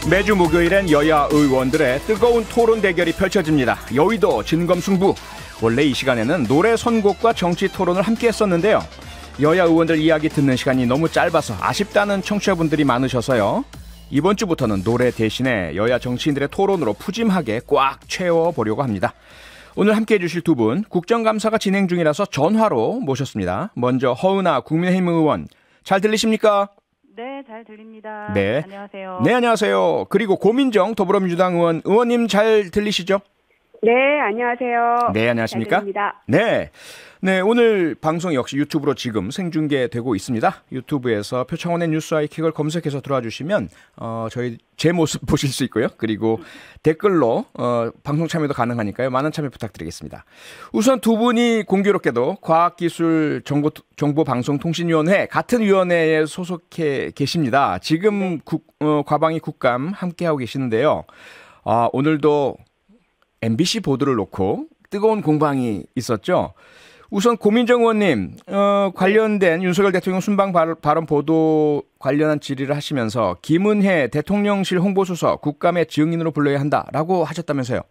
매주 목요일엔 여야 의원들의 뜨거운 토론 대결이 펼쳐집니다. 여의도 진검승부. 원래 이 시간에는 노래 선곡과 정치 토론을 함께 했었는데요. 여야 의원들 이야기 듣는 시간이 너무 짧아서 아쉽다는 청취자분들이 많으셔서요. 이번 주부터는 노래 대신에 여야 정치인들의 토론으로 푸짐하게 꽉 채워보려고 합니다. 오늘 함께해 주실 두 분, 국정감사가 진행 중이라서 전화로 모셨습니다. 먼저 허은하 국민의힘 의원, 잘 들리십니까? 네, 잘 들립니다. 네. 안녕하세요. 네, 안녕하세요. 그리고 고민정 더불어민주당 의원님 잘 들리시죠? 네, 안녕하세요. 네, 안녕하십니까? 잘 들립니다. 네. 네, 오늘 방송 역시 유튜브로 지금 생중계되고 있습니다. 유튜브에서 표창원의 뉴스 아이킥을 검색해서 들어와 주시면 제 모습 보실 수 있고요. 그리고 댓글로 방송 참여도 가능하니까요. 많은 참여 부탁드리겠습니다. 우선 두 분이 공교롭게도 과학기술정보방송통신위원회 같은 위원회에 소속해 계십니다. 지금 네. 과방위 국감 함께하고 계시는데요. 오늘도 MBC 보도를 놓고 뜨거운 공방이 있었죠. 우선 고민정 의원님, 관련된 윤석열 대통령 순방 발언 보도 관련한 질의를 하시면서 김은혜 대통령실 홍보수석 국감의 증인으로 불러야 한다라고 하셨다면서요.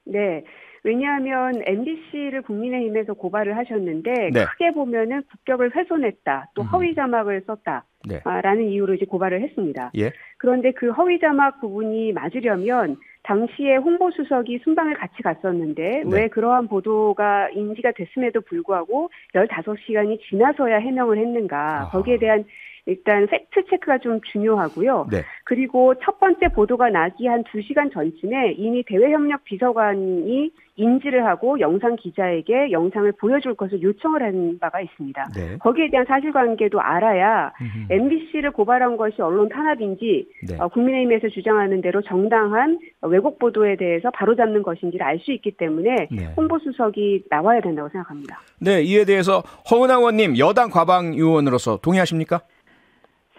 네. 왜냐하면 MBC를 국민의힘에서 고발을 하셨는데 네. 크게 보면은 국격을 훼손했다. 또 허위 자막을 썼다. 네. 라는 이유로 이제 고발을 했습니다. 예. 그런데 그 허위 자막 부분이 맞으려면 당시에 홍보수석이 순방을 같이 갔었는데 네. 왜 그러한 보도가 인지가 됐음에도 불구하고 15시간이 지나서야 해명을 했는가. 거기에 대한 일단 팩트 체크가 좀 중요하고요. 네. 그리고 첫 번째 보도가 나기 한 2시간 전쯤에 이미 대외협력 비서관이 인지를 하고 영상 기자에게 영상을 보여줄 것을 요청을 한 바가 있습니다. 네. 거기에 대한 사실관계도 알아야 MBC를 고발한 것이 언론 탄압인지 네. 국민의힘에서 주장하는 대로 정당한 왜곡 보도에 대해서 바로잡는 것인지를 알 수 있기 때문에 네. 홍보수석이 나와야 된다고 생각합니다. 네, 이에 대해서 허은하 의원님 여당 과방 의원으로서 동의하십니까?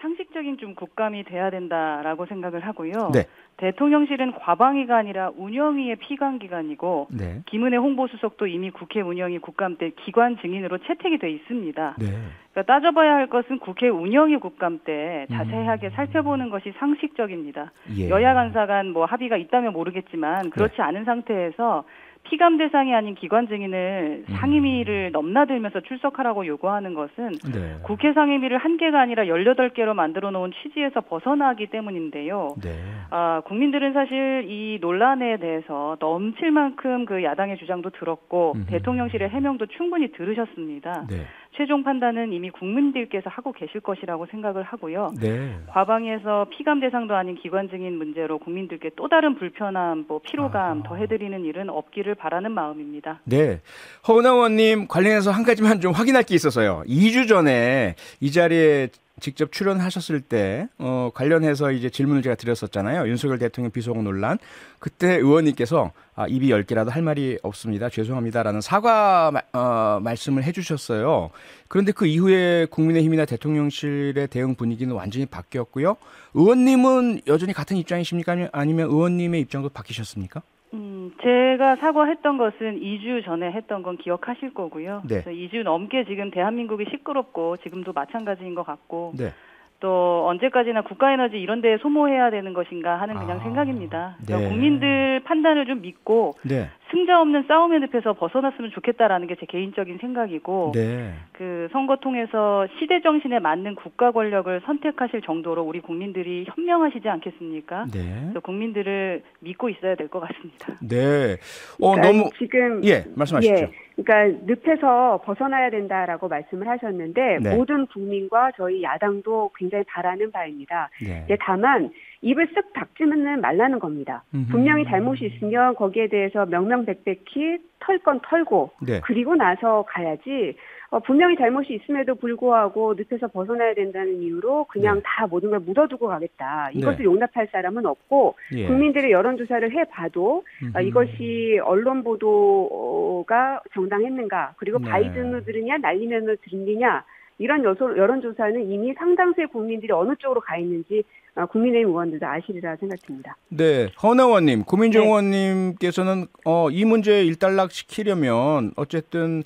상식적인 좀 국감이 돼야 된다라고 생각을 하고요. 네. 대통령실은 과방위가 아니라 운영위의 피감기관이고 네. 김은혜 홍보수석도 이미 국회 운영위 국감 때 기관 증인으로 채택이 돼 있습니다. 네. 그러니까 따져봐야 할 것은 국회 운영위 국감 때 자세하게 살펴보는 것이 상식적입니다. 예. 여야 간사 간 뭐 합의가 있다면 모르겠지만 그렇지 않은 상태에서 피감 대상이 아닌 기관 증인을 상임위를 넘나들면서 출석하라고 요구하는 것은 네. 국회 상임위를 1개가 아니라 18개로 만들어 놓은 취지에서 벗어나기 때문인데요. 네. 국민들은 사실 이 논란에 대해서 넘칠 만큼 그 야당의 주장도 들었고 대통령실의 해명도 충분히 들으셨습니다. 네. 최종 판단은 이미 국민들께서 하고 계실 것이라고 생각을 하고요. 네. 과방위에서 피감 대상도 아닌 기관 증인 문제로 국민들께 또 다른 불편함, 피로감 더해드리는 일은 없기를 바라는 마음입니다. 네. 허은하 의원님 관련해서 한 가지만 좀 확인할 게 있어서요. 2주 전에 이 자리에 직접 출연하셨을 때 관련해서 이제 질문을 제가 드렸었잖아요. 윤석열 대통령 비서관 논란. 그때 의원님께서 입이 10개라도 할 말이 없습니다. 죄송합니다라는 사과 말씀을 해주셨어요. 그런데 그 이후에 국민의힘이나 대통령실의 대응 분위기는 완전히 바뀌었고요. 의원님은 여전히 같은 입장이십니까? 아니면 의원님의 입장도 바뀌셨습니까? 제가 사과했던 것은 2주 전에 했던 건 기억하실 거고요. 네. 그래서 2주 넘게 지금 대한민국이 시끄럽고 지금도 마찬가지인 것 같고 네. 또 언제까지나 국가에너지 이런 데에 소모해야 되는 것인가 하는 그냥 생각입니다. 네. 국민들 판단을 좀 믿고 네. 승자 없는 싸움의 늪에서 벗어났으면 좋겠다라는 게 제 개인적인 생각이고 네. 그 선거 통해서 시대 정신에 맞는 국가 권력을 선택하실 정도로 우리 국민들이 현명하시지 않겠습니까? 네. 그래서 국민들을 믿고 있어야 될 것 같습니다. 네. 그러니까 너무 지금 말씀하십시오. 그러니까 늪에서 벗어나야 된다라고 말씀을 하셨는데 네. 모든 국민과 저희 야당도 굉장히 바라는 바입니다. 네. 다만 입을 쓱 닥치면 말라는 겁니다. 분명히 잘못이 있으면 거기에 대해서 명명백백히 털 건 털고 네. 그리고 나서 가야지 분명히 잘못이 있음에도 불구하고 늪에서 벗어나야 된다는 이유로 그냥 네. 다 모든 걸 묻어두고 가겠다. 이것을 네. 용납할 사람은 없고 예. 국민들의 여론조사를 해봐도 이것이 언론 보도가 정당했는가 그리고 네. 바이든으로 들으냐 날리면으로 들리냐 이런 여론조사는 이미 상당수의 국민들이 어느 쪽으로 가 있는지 국민의힘 의원들도 아시리라 생각됩니다. 네, 허은하 의원님, 고민정 네. 의원님께서는 이 문제 일단락시키려면 어쨌든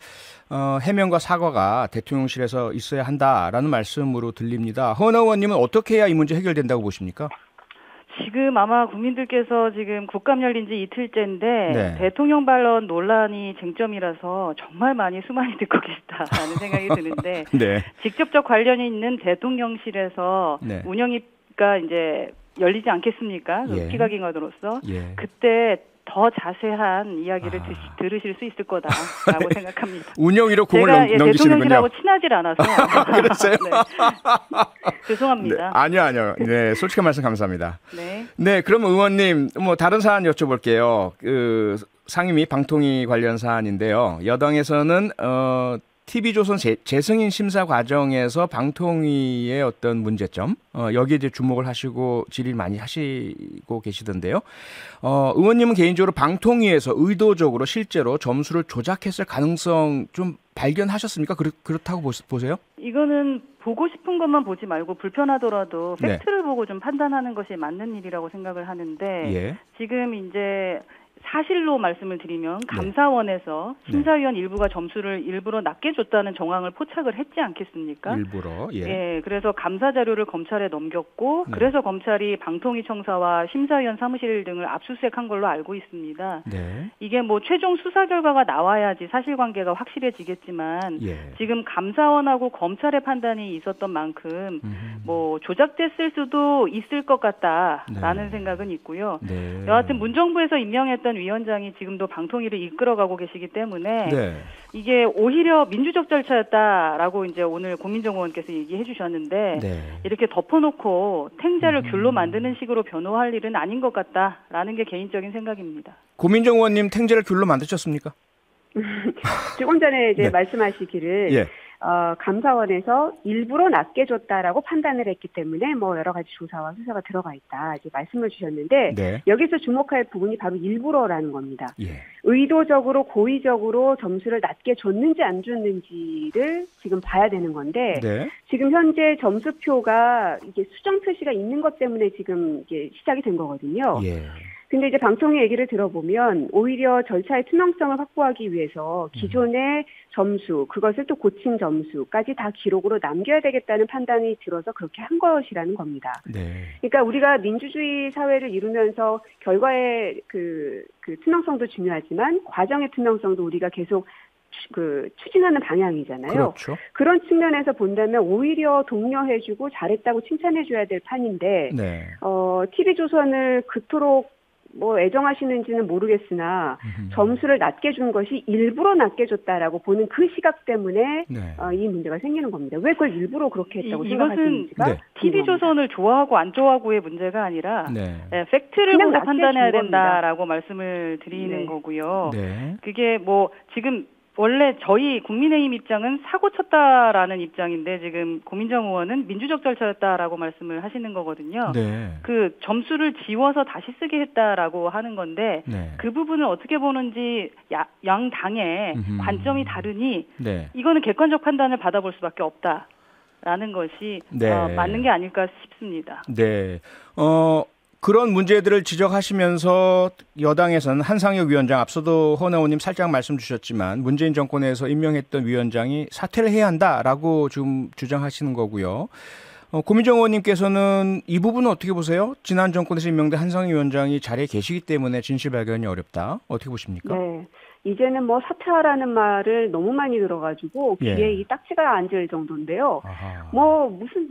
해명과 사과가 대통령실에서 있어야 한다라는 말씀으로 들립니다. 허은하 의원님은 어떻게 해야 이 문제 해결된다고 보십니까? 지금 아마 국민들께서 지금 국감 열린 지 이틀째인데 네. 대통령 발언 논란이 쟁점이라서 정말 많이 수많이 듣고 계시다라는 생각이 드는데 네. 직접적 관련이 있는 대통령실에서 네. 운영위가 이제 열리지 않겠습니까? 그 예. 피가기관으로서 예. 그때 더 자세한 이야기를 들으실 수 있을 거다라고 네. 생각합니다. 운영위로 공을 제가 넘기시는군요. 대통령실하고 친하질 않아서 그랬어요? 네. 죄송합니다. 네. 아니요. 네, 솔직한 말씀 감사합니다. 네. 네, 그럼 의원님 뭐 다른 사안 여쭤볼게요. 그 상임위 방통위 관련 사안인데요. 여당에서는 TV조선 재승인 심사 과정에서 방통위의 어떤 문제점 여기에 이제 주목을 하시고 질의 많이 하시고 계시던데요. 의원님은 개인적으로 방통위에서 의도적으로 실제로 점수를 조작했을 가능성 좀 발견하셨습니까? 그렇다고 보세요? 이거는 보고 싶은 것만 보지 말고 불편하더라도 네. 팩트를 보고 좀 판단하는 것이 맞는 일이라고 생각을 하는데 예. 지금 이제 사실로 말씀을 드리면 감사원에서 심사위원 일부가 점수를 일부러 낮게 줬다는 정황을 포착을 했지 않겠습니까? 일부러. 예. 예, 그래서 감사 자료를 검찰에 넘겼고 그래서 검찰이 방통위 청사와 심사위원 사무실 등을 압수수색한 걸로 알고 있습니다. 네. 이게 뭐 최종 수사 결과가 나와야지 사실관계가 확실해지겠지만 예. 지금 감사원하고 검찰의 판단이 있었던 만큼 뭐 조작됐을 수도 있을 것 같다라는 생각은 있고요. 네. 여하튼 문정부에서 임명했던 위원장이 지금도 방통위를 이끌어가고 계시기 때문에 네. 이게 오히려 민주적 절차였다라고 이제 오늘 고민정 의원께서 얘기해 주셨는데 네. 이렇게 덮어놓고 탱자를 귤로 만드는 식으로 변호할 일은 아닌 것 같다라는 게 개인적인 생각입니다. 고민정 의원님 탱자를 귤로 만드셨습니까? 조금 전에 이제 네. 말씀하시기를 예. 감사원에서 일부러 낮게 줬다라고 판단을 했기 때문에 뭐 여러 가지 조사와 수사가 들어가 있다 이제 말씀을 주셨는데 네. 여기서 주목할 부분이 바로 일부러라는 겁니다. 예. 의도적으로 고의적으로 점수를 낮게 줬는지 안 줬는지를 지금 봐야 되는 건데 네. 지금 현재 점수표가 이게 수정 표시가 있는 것 때문에 지금 이게 시작이 된 거거든요. 예. 근데 이제 방통위 얘기를 들어보면 오히려 절차의 투명성을 확보하기 위해서 기존의 점수, 그것을 또 고친 점수까지 다 기록으로 남겨야 되겠다는 판단이 들어서 그렇게 한 것이라는 겁니다. 네. 그러니까 우리가 민주주의 사회를 이루면서 결과의 그 투명성도 중요하지만 과정의 투명성도 우리가 계속 추진하는 방향이잖아요. 그렇죠. 그런 측면에서 본다면 오히려 독려해주고 잘했다고 칭찬해줘야 될 판인데, 네. TV조선을 그토록 뭐 애정하시는지는 모르겠으나 점수를 낮게 준 것이 일부러 낮게 줬다라고 보는 그 시각 때문에 네. 이 문제가 생기는 겁니다. 왜 그걸 일부러 그렇게 했다고 이것은 생각하시는지가 네. TV조선을 좋아하고 안 좋아하고의 문제가 아니라 네. 팩트를 그냥 보고 낮게 판단해야 준 된다라고 말씀을 드리는 네. 거고요. 네. 그게 뭐 지금 원래 저희 국민의힘 입장은 사고 쳤다라는 입장인데 지금 고민정 의원은 민주적 절차였다라고 말씀을 하시는 거거든요. 네. 그 점수를 지워서 다시 쓰게 했다라고 하는 건데 네. 그 부분을 어떻게 보는지 양 당의 관점이 다르니 네. 이거는 객관적 판단을 받아볼 수밖에 없다라는 것이 네. 맞는 게 아닐까 싶습니다. 네. 그런 문제들을 지적하시면서 여당에서는 한상혁 위원장, 앞서도 허 의원님 살짝 말씀 주셨지만 문재인 정권에서 임명했던 위원장이 사퇴를 해야 한다라고 지금 주장하시는 거고요. 고민정 의원님께서는 이 부분은 어떻게 보세요? 지난 정권에서 임명된 한상혁 위원장이 자리에 계시기 때문에 진실 발견이 어렵다. 어떻게 보십니까? 네. 이제는 뭐 사퇴하라는 말을 너무 많이 들어가지고 귀에 예. 이 딱지가 앉을 정도인데요. 아하.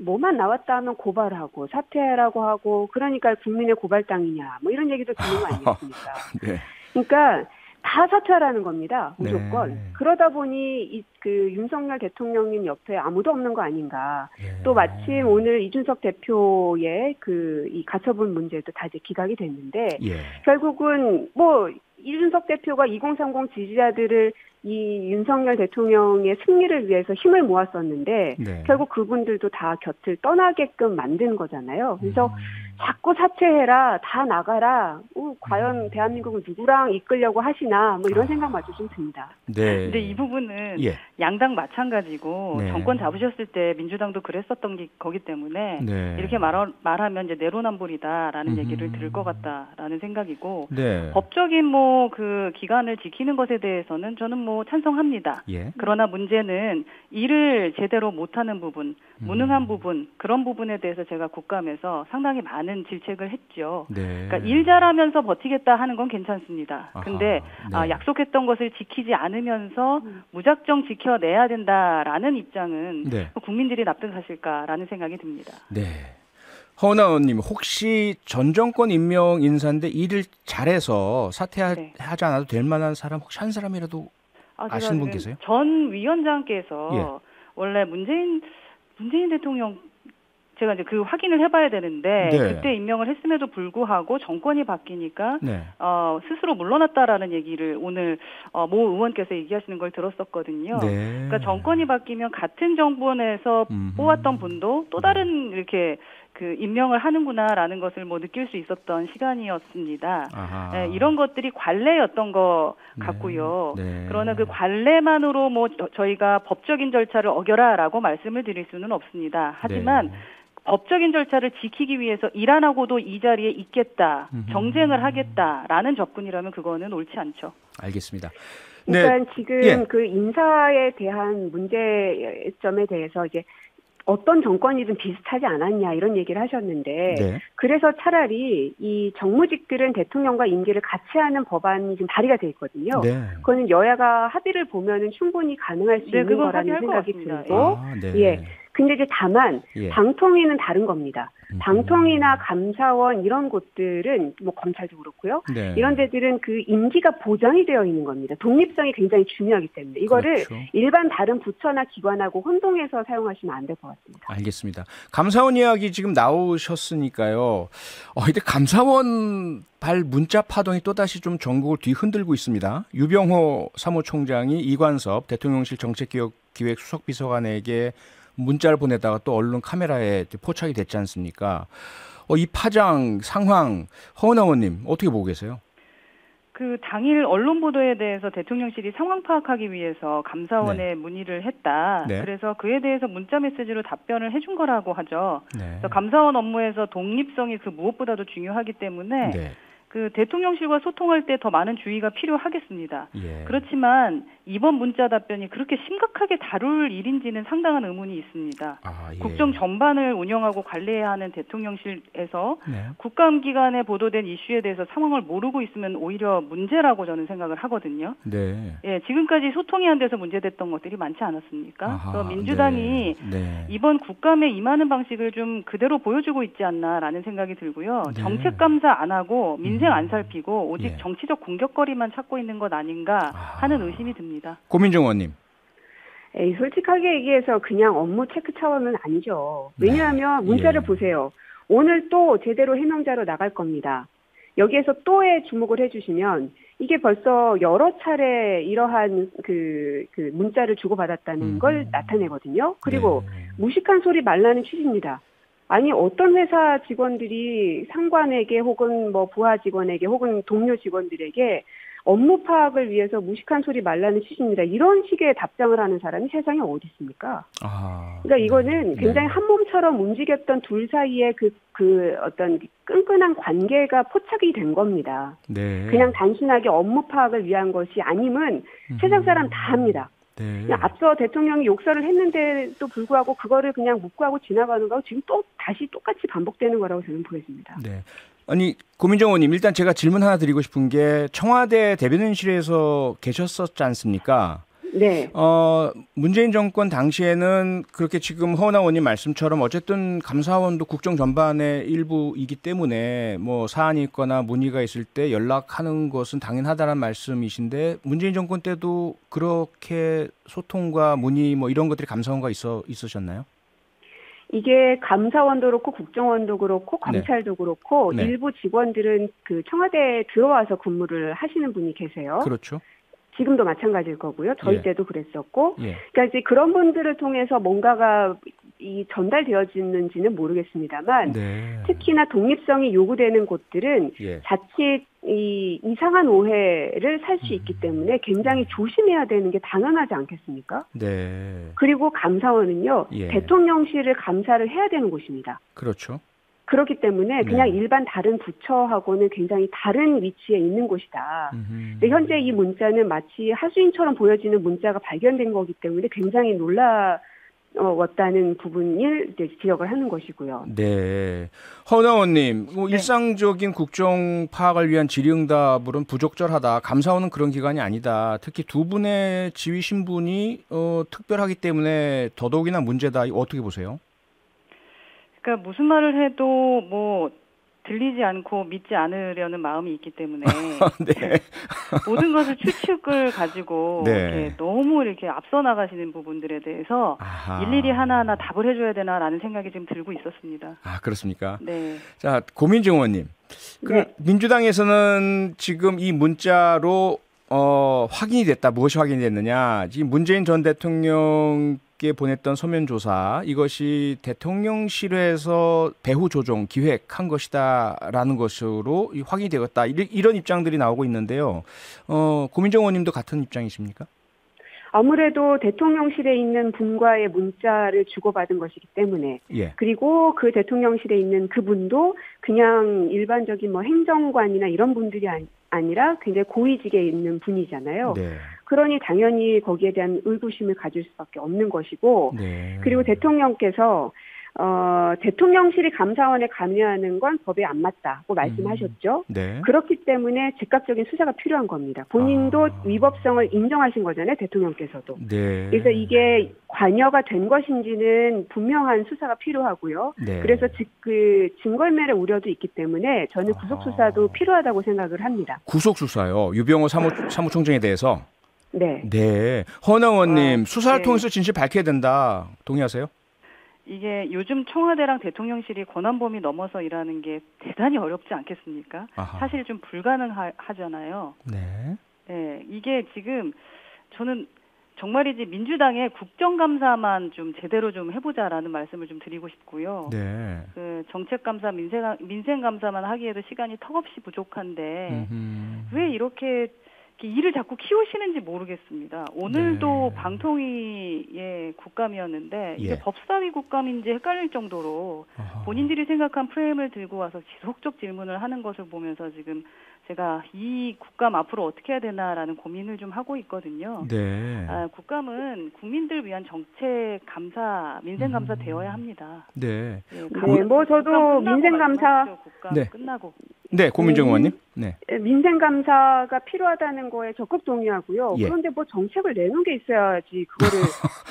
뭐만 나왔다 하면 고발하고 사퇴하라고 하고 그러니까 국민의 고발당이냐 뭐 이런 얘기도 듣는 거 아니겠습니까? 네. 그러니까 다 사퇴하라는 겁니다. 무조건. 네. 그러다 보니 그 윤석열 대통령님 옆에 아무도 없는 거 아닌가. 네. 또 마침 오늘 이준석 대표의 이 가처분 문제도 다 이제 기각이 됐는데 예. 결국은 뭐 이준석 대표가 2030 지지자들을 이 윤석열 대통령의 승리를 위해서 힘을 모았었는데 네. 결국 그분들도 다 곁을 떠나게끔 만든 거잖아요. 그래서 자꾸 사퇴해라, 다 나가라. 과연 대한민국을 누구랑 이끌려고 하시나 뭐 이런 생각마저 좀 듭니다. 네. 근데 이 부분은 예. 양당 마찬가지고 네. 정권 잡으셨을 때 민주당도 그랬었던 게 거기 때문에 네. 이렇게 말하면 이제 내로남불이다라는 얘기를 들을 것 같다라는 생각이고 네. 법적인 뭐 그 기간을 지키는 것에 대해서는 저는 뭐 찬성합니다. 예. 그러나 문제는 일을 제대로 못하는 부분, 무능한 부분 그런 부분에 대해서 제가 국감에서 상당히 많은 많은 질책을 했죠. 네. 그러니까 일 잘하면서 버티겠다 하는 건 괜찮습니다. 아하, 근데 네. 약속했던 것을 지키지 않으면서 무작정 지켜내야 된다라는 입장은 네. 국민들이 납득하실까라는 생각이 듭니다. 네. 허은하 의원님, 혹시 전 정권 임명 인사인데 일을 잘해서 사퇴하지 않아도 될 만한 사람 혹시 한 사람이라도 아시는 분 계세요? 전 위원장께서 예. 원래 문재인 대통령 제가 이제 그 확인을 해봐야 되는데 네. 그때 임명을 했음에도 불구하고 정권이 바뀌니까 네. 스스로 물러났다라는 얘기를 오늘 모 의원께서 얘기하시는 걸 들었었거든요. 네. 그러니까 정권이 바뀌면 같은 정부 내에서 뽑았던 분도 또 다른 이렇게 그 임명을 하는구나라는 것을 뭐 느낄 수 있었던 시간이었습니다. 네, 이런 것들이 관례였던 것 같고요. 네. 그러나 그 관례만으로 뭐 저희가 법적인 절차를 어겨라라고 말씀을 드릴 수는 없습니다. 하지만 네. 법적인 절차를 지키기 위해서 일 안 하고도 이 자리에 있겠다, 정쟁을 하겠다라는 접근이라면 그거는 옳지 않죠. 알겠습니다. 그러니까 네. 지금 그 인사에 대한 문제점에 대해서 이제 어떤 정권이든 비슷하지 않았냐 이런 얘기를 하셨는데 네. 그래서 차라리 이 정무직들은 대통령과 임기를 같이 하는 법안이 지금 발의가 돼 있거든요. 네. 그거는 여야가 합의를 보면은 충분히 가능할 수 있는 거라는 생각이 들고 네. 예. 근데 이제 다만 예. 방통위는 다른 겁니다. 방통위나 감사원 이런 곳들은 뭐 검찰도 그렇고요. 네. 이런 데들은 그 임기가 보장이 되어 있는 겁니다. 독립성이 굉장히 중요하기 때문에 이거를 그렇죠. 일반 다른 부처나 기관하고 혼동해서 사용하시면 안 될 것 같습니다. 알겠습니다. 감사원 이야기 지금 나오셨으니까요. 이제 감사원 발 문자 파동이 또다시 좀 전국을 뒤흔들고 있습니다. 유병호 사무총장이 이관섭 대통령실 정책기획 수석비서관에게 문자를 보내다가 또 언론 카메라에 포착이 됐지 않습니까? 이 파장 상황 허은하 의원님 어떻게 보고 계세요? 그 당일 언론 보도에 대해서 대통령실이 상황 파악하기 위해서 감사원에 문의를 했다. 네. 그래서 그에 대해서 문자 메시지로 답변을 해준 거라고 하죠. 네. 그래서 감사원 업무에서 독립성이 그 무엇보다도 중요하기 때문에 네. 그 대통령실과 소통할 때 더 많은 주의가 필요하겠습니다. 예. 그렇지만 이번 문자 답변이 그렇게 심각하게 다룰 일인지는 상당한 의문이 있습니다. 예. 국정 전반을 운영하고 관리해야 하는 대통령실에서 네. 국감기관에 보도된 이슈에 대해서 상황을 모르고 있으면 오히려 문제라고 저는 생각을 하거든요. 네. 예, 지금까지 소통이 안 돼서 문제됐던 것들이 많지 않았습니까? 그래서 민주당이 네. 이번 국감에 임하는 방식을 좀 그대로 보여주고 있지 않나라는 생각이 들고요. 네. 정책 감사 안 하고 민생 안 살피고 오직 예. 정치적 공격거리만 찾고 있는 것 아닌가 하는 의심이 듭니다. 고민정 의원님. 솔직하게 얘기해서 그냥 업무 체크 차원은 아니죠. 왜냐하면 문자를 예. 보세요. 오늘 또 제대로 해명자로 나갈 겁니다. 여기에서 또에 주목을 해주시면 이게 벌써 여러 차례 이러한 그 문자를 주고받았다는 걸 나타내거든요. 그리고 무식한 소리 말라는 취지입니다. 아니 어떤 회사 직원들이 상관에게 혹은 뭐 부하 직원에게 혹은 동료 직원들에게 업무 파악을 위해서 무식한 소리 말라는 취지입니다. 이런 식의 답장을 하는 사람이 세상에 어디 있습니까? 그러니까 이거는 굉장히 한 몸처럼 움직였던 둘 사이의 그 어떤 끈끈한 관계가 포착이 된 겁니다. 네. 그냥 단순하게 업무 파악을 위한 것이 아님은 세상 사람 다 합니다. 네. 그냥 앞서 대통령이 욕설을 했는데도 불구하고 그거를 그냥 묵고하고 지나가는 거고 지금 또 다시 똑같이 반복되는 거라고 저는 보여집니다. 네. 아니 고민정 의원님 일단 제가 질문 하나 드리고 싶은 게 청와대 대변인실에서 계셨었지 않습니까? 네. 문재인 정권 당시에는 그렇게 지금 허은하 의원님 말씀처럼 어쨌든 감사원도 국정 전반의 일부이기 때문에 뭐 사안이 있거나 문의가 있을 때 연락하는 것은 당연하다는 말씀이신데 문재인 정권 때도 그렇게 소통과 문의 뭐 이런 것들이 감사원과 있으셨나요? 이게 감사원도 그렇고 국정원도 그렇고 검찰도 그렇고 네. 일부 직원들은 그 청와대에 들어와서 근무를 하시는 분이 계세요. 그렇죠. 지금도 마찬가지일 거고요. 저희 예. 때도 그랬었고. 예. 그러니까 이제 그런 분들을 통해서 뭔가가 전달되어지는지는 모르겠습니다만 네. 특히나 독립성이 요구되는 곳들은 예. 자칫 이 이상한 오해를 살 수 있기 때문에 굉장히 조심해야 되는 게 당연하지 않겠습니까? 네. 그리고 감사원은요. 예. 대통령실을 감사를 해야 되는 곳입니다. 그렇죠. 그렇기 때문에 그냥 일반 다른 부처하고는 굉장히 다른 위치에 있는 곳이다. 근데 현재 이 문자는 마치 하수인처럼 보여지는 문자가 발견된 거기 때문에 굉장히 왔다는 부분을 이제 지적을 하는 것이고요. 네. 허나원님, 네. 일상적인 국정 파악을 위한 질의응답으로는 부적절하다. 감사원은 그런 기관이 아니다. 특히 두 분의 지휘 신분이 특별하기 때문에 더더욱이나 문제다. 이거 어떻게 보세요? 그러니까 무슨 말을 해도 뭐 들리지 않고 믿지 않으려는 마음이 있기 때문에 네. 모든 것을 추측을 가지고 네. 이렇게 너무 이렇게 앞서 나가시는 부분들에 대해서 일일이 하나하나 답을 해줘야 되나라는 생각이 지금 들고 있었습니다. 아, 그렇습니까? 네. 자, 고민정 의원님. 네. 민주당에서는 지금 이 문자로 확인이 됐다. 무엇이 확인이 됐느냐. 지금 문재인 전 대통령께 보냈던 서면 조사, 이것이 대통령실에서 배후 조정 기획한 것이다라는 것으로 확인이 되었다. 이런 입장들이 나오고 있는데요. 고민정 의원님도 같은 입장이십니까? 아무래도 대통령실에 있는 분과의 문자를 주고받은 것이기 때문에 예. 그리고 그 대통령실에 있는 그분도 그냥 일반적인 뭐 행정관이나 이런 분들이 아니라 굉장히 고위직에 있는 분이잖아요. 네. 그러니 당연히 거기에 대한 의구심을 가질 수밖에 없는 것이고 네. 그리고 대통령께서 대통령실이 감사원에 감사하는 건 법에 안 맞다고 말씀하셨죠. 네. 그렇기 때문에 즉각적인 수사가 필요한 겁니다. 본인도 위법성을 인정하신 거잖아요, 대통령께서도. 네. 그래서 이게 관여가 된 것인지는 분명한 수사가 필요하고요. 네. 그래서 그 증거인멸의 우려도 있기 때문에 저는 구속수사도 필요하다고 생각을 합니다. 구속수사요? 유병호 사무총장에 대해서? 네. 네. 허나 의원님, 수사를 네. 통해서 진실 밝혀야 된다. 동의하세요? 이게 요즘 청와대랑 대통령실이 권한범위 넘어서 일하는 게 대단히 어렵지 않겠습니까? 아하. 사실 좀 불가능하잖아요. 네. 네, 이게 지금 저는 정말이지 민주당의 국정감사만 좀 제대로 좀 해보자라는 말씀을 좀 드리고 싶고요. 네. 그 정책감사, 민생감사만 하기에도 시간이 턱없이 부족한데 왜 이렇게 일을 자꾸 키우시는지 모르겠습니다. 오늘도 네. 방통위의 국감이었는데 이게 예. 법사위 국감인지 헷갈릴 정도로 본인들이 생각한 프레임을 들고 와서 지속적 질문을 하는 것을 보면서 지금 제가 이 국감 앞으로 어떻게 해야 되나라는 고민을 좀 하고 있거든요. 네. 국감은 국민들 위한 정책 감사, 민생 감사 되어야 합니다. 네. 네, 뭐 저도 민생감사 국감 네. 끝나고. 네, 고민정 의원님. 네. 민생감사가 필요하다는 거에 적극 동의하고요. 예. 그런데 뭐 정책을 내놓은 게 있어야지 그거를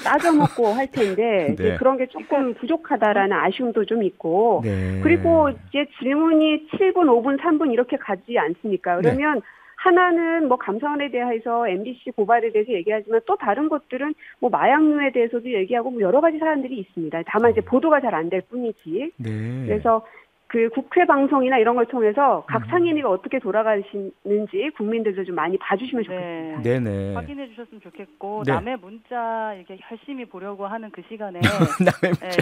따져먹고 할 텐데 네. 이제 그런 게 조금 부족하다라는 아쉬움도 좀 있고 네. 그리고 이제 질문이 7분, 5분, 3분 이렇게 가지 않습니까? 그러면 하나는 뭐 감사원에 대해서 MBC 고발에 대해서 얘기하지만 또 다른 것들은 뭐 마약류에 대해서도 얘기하고 뭐 여러 가지 사안들이 있습니다. 다만 이제 보도가 잘 안 될 뿐이지. 네. 그래서 그 국회 방송이나 이런 걸 통해서 각 상임위가 어떻게 돌아가시는지 국민들도 좀 많이 봐주시면 좋겠습니다. 네. 네네. 확인해 주셨으면 좋겠고 네. 남의 문자 이렇게 열심히 보려고 하는 그 시간에 남의 문자.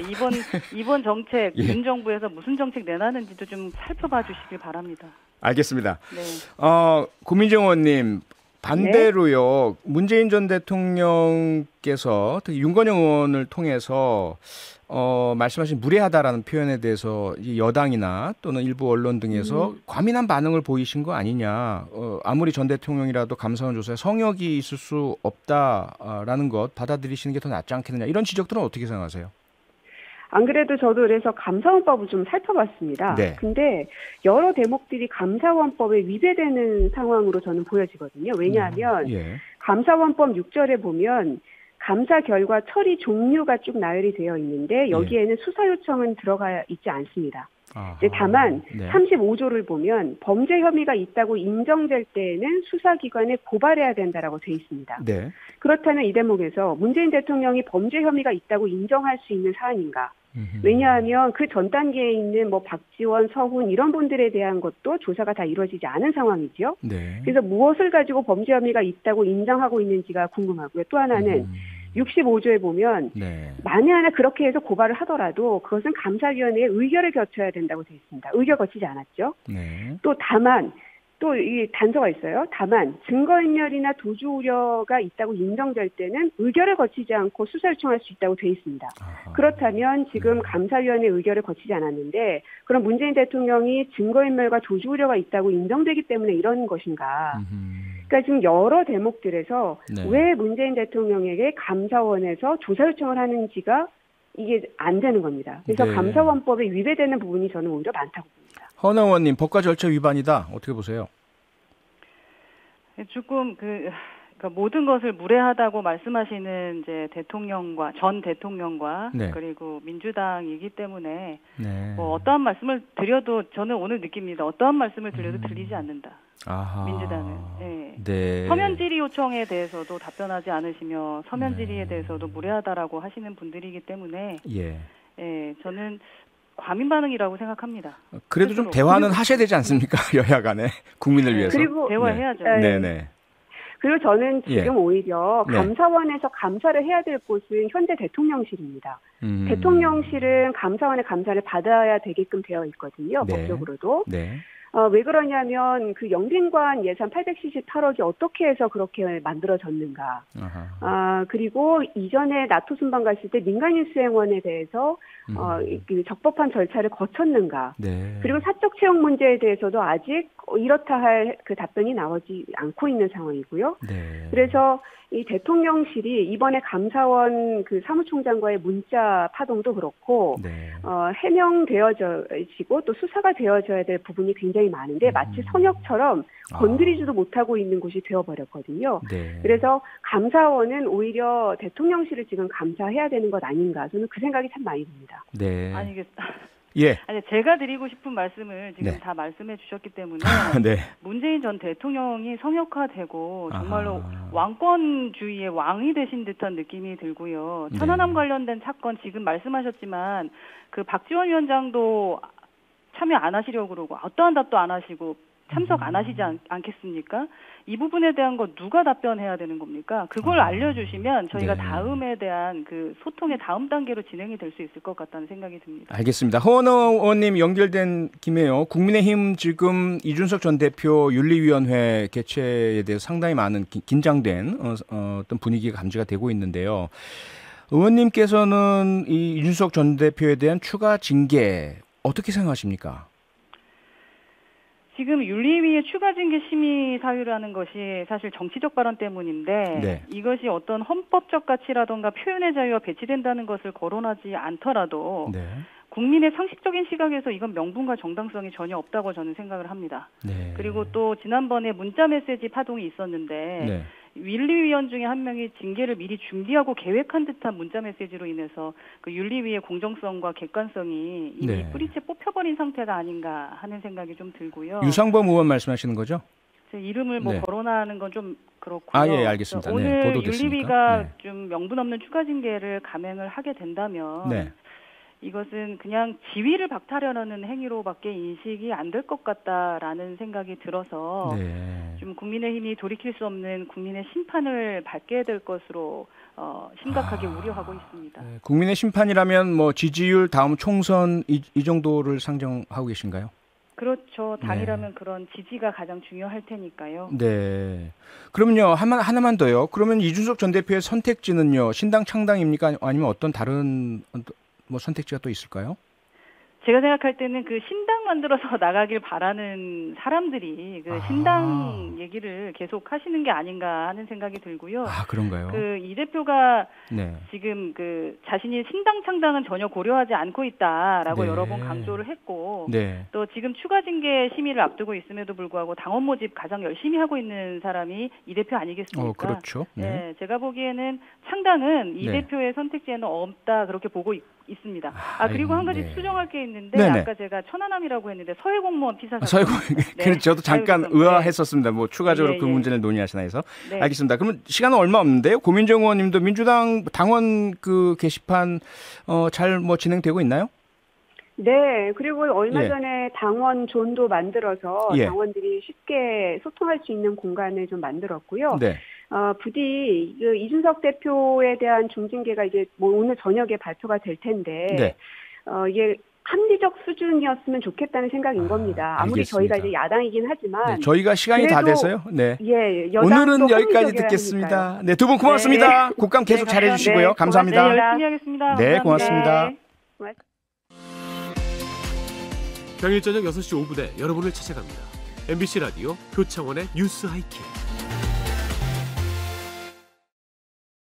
이번 정책 예. 문정부에서 무슨 정책 내놨는지도 좀 살펴봐 주시길 바랍니다. 알겠습니다. 네. 고민정 의원님, 반대로요. 문재인 전 대통령께서 특히 윤건영 의원을 통해서 말씀하신 무례하다라는 표현에 대해서 여당이나 또는 일부 언론 등에서 과민한 반응을 보이신 거 아니냐. 아무리 전 대통령이라도 감사원 조사에 성역이 있을 수 없다라는 것 받아들이시는 게 더 낫지 않겠느냐. 이런 지적들은 어떻게 생각하세요? 안 그래도 저도 그래서 감사원법을 좀 살펴봤습니다. 네. 근데 여러 대목들이 감사원법에 위배되는 상황으로 저는 보여지거든요. 왜냐하면 감사원법 6절에 보면 감사 결과 처리 종류가 쭉 나열이 되어 있는데 여기에는 수사 요청은 들어가 있지 않습니다. 이제 다만 35조를 보면 범죄 혐의가 있다고 인정될 때에는 수사기관에 고발해야 된다라고 되어 있습니다. 네. 그렇다면 이 대목에서 문재인 대통령이 범죄 혐의가 있다고 인정할 수 있는 사안인가? 왜냐하면 그 전 단계에 있는 뭐 박지원, 서훈 이런 분들에 대한 것도 조사가 다 이루어지지 않은 상황이죠. 네. 그래서 무엇을 가지고 범죄 혐의가 있다고 인정하고 있는지가 궁금하고요. 또 하나는 65조에 보면 만에 하나 그렇게 해서 고발을 하더라도 그것은 감사위원회의 의결을 거쳐야 된다고 되어 있습니다. 의결 거치지 않았죠. 네. 또 다만 또 이 단서가 있어요. 다만 증거인멸이나 도주 우려가 있다고 인정될 때는 의결을 거치지 않고 수사 요청할 수 있다고 되어 있습니다. 그렇다면 지금 감사위원회 의결을 거치지 않았는데 그럼 문재인 대통령이 증거인멸과 도주 우려가 있다고 인정되기 때문에 이런 것인가? 그러니까 지금 여러 대목들에서 네. 왜 문재인 대통령에게 감사원에서 조사 요청을 하는지가 이게 안 되는 겁니다. 그래서 네. 감사원법에 위배되는 부분이 저는 오히려 많다고 봅니다. 헌 의원님, 법과 절차 위반이다. 어떻게 보세요? 조금 그러니까 모든 것을 무례하다고 말씀하시는 이제 전 대통령과 네. 그리고 민주당이기 때문에 네. 뭐 어떠한 말씀을 드려도 저는 오늘 느낍니다. 어떠한 말씀을 드려도 들리지 않는다. 아하. 민주당은. 네. 네. 서면 질의 요청에 대해서도 답변하지 않으시며 서면 네. 질의에 대해서도 무례하다라고 하시는 분들이기 때문에 예. 저는 과민 반응이라고 생각합니다. 그래도 좀 대화는 하셔야 되지 않습니까? 여야 간에 국민을 위해서. 그리고 대화해야죠. 네네. 그리고 저는 지금 오히려 네. 감사원에서 감사를 해야 될 곳은 현재 대통령실입니다. 대통령실은 감사원의 감사를 받아야 되게끔 되어 있거든요. 네. 법적으로도. 네. 왜 그러냐면 그 영빈관 예산 878억이 어떻게 해서 그렇게 만들어졌는가. 그리고 이전에 나토 순방 갔을 때 민간인 수행원에 대해서 그 적법한 절차를 거쳤는가. 네. 그리고 사적 채용 문제에 대해서도 아직 이렇다 할 그 답변이 나오지 않고 있는 상황이고요. 네. 그래서 이 대통령실이 이번에 감사원 그 사무총장과의 문자 파동도 그렇고 네. 해명되어지고 또 수사가 되어져야 될 부분이 굉장히 많은데 마치 선역처럼 건드리지도 못하고 있는 곳이 되어버렸거든요. 네. 그래서 감사원은 오히려 대통령실을 지금 감사해야 되는 것 아닌가 저는 그 생각이 참 많이 듭니다. 네. 예. 아니 제가 드리고 싶은 말씀을 지금 네. 다 말씀해 주셨기 때문에 네. 문재인 전 대통령이 성역화되고 정말로 왕권주의의 왕이 되신 듯한 느낌이 들고요. 천안함 관련된 사건 지금 말씀하셨지만 그 박지원 위원장도 참여 안 하시려고 그러고 어떠한 답도 안 하시고 참석 안 하시지 않겠습니까? 이 부분에 대한 거 누가 답변해야 되는 겁니까? 그걸 알려주시면 저희가 네. 다음에 대한 그 소통의 다음 단계로 진행이 될 수 있을 것 같다는 생각이 듭니다. 알겠습니다. 허원 의원님 연결된 김에요. 국민의힘 지금 이준석 전 대표 윤리위원회 개최에 대해서 상당히 많은 긴장된 어떤 분위기가 감지가 되고 있는데요. 의원님께서는 이 이준석 전 대표에 대한 추가 징계 어떻게 생각하십니까? 지금 윤리위의 추가 징계 심의 사유라는 것이 사실 정치적 발언 때문인데 네. 이것이 어떤 헌법적 가치라든가 표현의 자유와 배치된다는 것을 거론하지 않더라도 네. 국민의 상식적인 시각에서 이건 명분과 정당성이 전혀 없다고 저는 생각을 합니다. 네. 그리고 또 지난번에 문자 메시지 파동이 있었는데 네. 윤리위원 중에 한 명이 징계를 미리 준비하고 계획한 듯한 문자 메시지로 인해서 그 윤리위의 공정성과 객관성이 이미 네. 뿌리째 뽑혀버린 상태가 아닌가 하는 생각이 좀 들고요. 유상범 의원 말씀하시는 거죠? 제 이름을 네. 거론하는 건 좀 그렇고요. 예, 알겠습니다. 네, 오늘 보도됐으니까. 윤리위가 네. 좀 명분 없는 추가 징계를 감행을 하게 된다면 네. 이것은 그냥 지위를 박탈하려는 행위로밖에 인식이 안 될 것 같다라는 생각이 들어서 네. 좀 국민의힘이 돌이킬 수 없는 국민의 심판을 받게 될 것으로 심각하게 우려하고 있습니다. 네. 국민의 심판이라면 뭐 지지율 다음 총선 이 정도를 상정하고 계신가요? 그렇죠. 당이라면 그런 지지가 가장 중요할 테니까요. 네. 그러면요, 하나만 더요. 그러면 이준석 전 대표의 선택지는요, 신당 창당입니까? 아니면 어떤 다른 뭐 선택지가 또 있을까요? 제가 생각할 때는 그 신당 만들어서 나가길 바라는 사람들이 그 신당 얘기를 계속 하시는 게 아닌가 하는 생각이 들고요. 그런가요? 그 이 대표가 네. 지금 그 자신이 신당 창당은 전혀 고려하지 않고 있다라고 네. 여러 번 강조를 했고 네. 또 지금 추가 징계 심의를 앞두고 있음에도 불구하고 당원 모집 가장 열심히 하고 있는 사람이 이 대표 아니겠습니까? 그렇죠. 네. 네, 제가 보기에는 창당은 이 네. 대표의 선택지에는 없다 그렇게 보고 있습니다. 그리고 한 가지 네. 수정할 게 있는데 네네. 아까 제가 천안함이라고 했는데 서해공무원 피사 사건. 그래서 저도 잠깐 사유구성. 의아했었습니다. 뭐 추가적으로 예, 그 예. 문제를 논의하시나 해서. 네. 알겠습니다. 그러면 시간은 얼마 없는데요. 고민정 의원님도 민주당 당원 그 게시판 잘 뭐 진행되고 있나요? 네, 그리고 얼마 예. 전에 당원 존도 만들어서 예. 당원들이 쉽게 소통할 수 있는 공간을 좀 만들었고요. 네. 부디 그 이준석 대표에 대한 중징계가 이제 뭐 오늘 저녁에 발표가 될 텐데, 네. 이게 합리적 수준이었으면 좋겠다는 생각인 겁니다. 아무리 알겠습니다. 저희가 이제 야당이긴 하지만, 네, 저희가 시간이 다 그래도 돼서요. 네. 예, 오늘은 여기까지 합리적이어야 듣겠습니다. 하니까요. 네, 두 분 고맙습니다. 곡감 계속 잘해주시고요. 네, 감사합니다. 네, 열심히 하겠습니다. 네, 감사합니다. 고맙습니다. 평일 저녁 6시 5분에 여러분을 찾아갑니다. MBC 라디오 표창원의 뉴스 하이킥.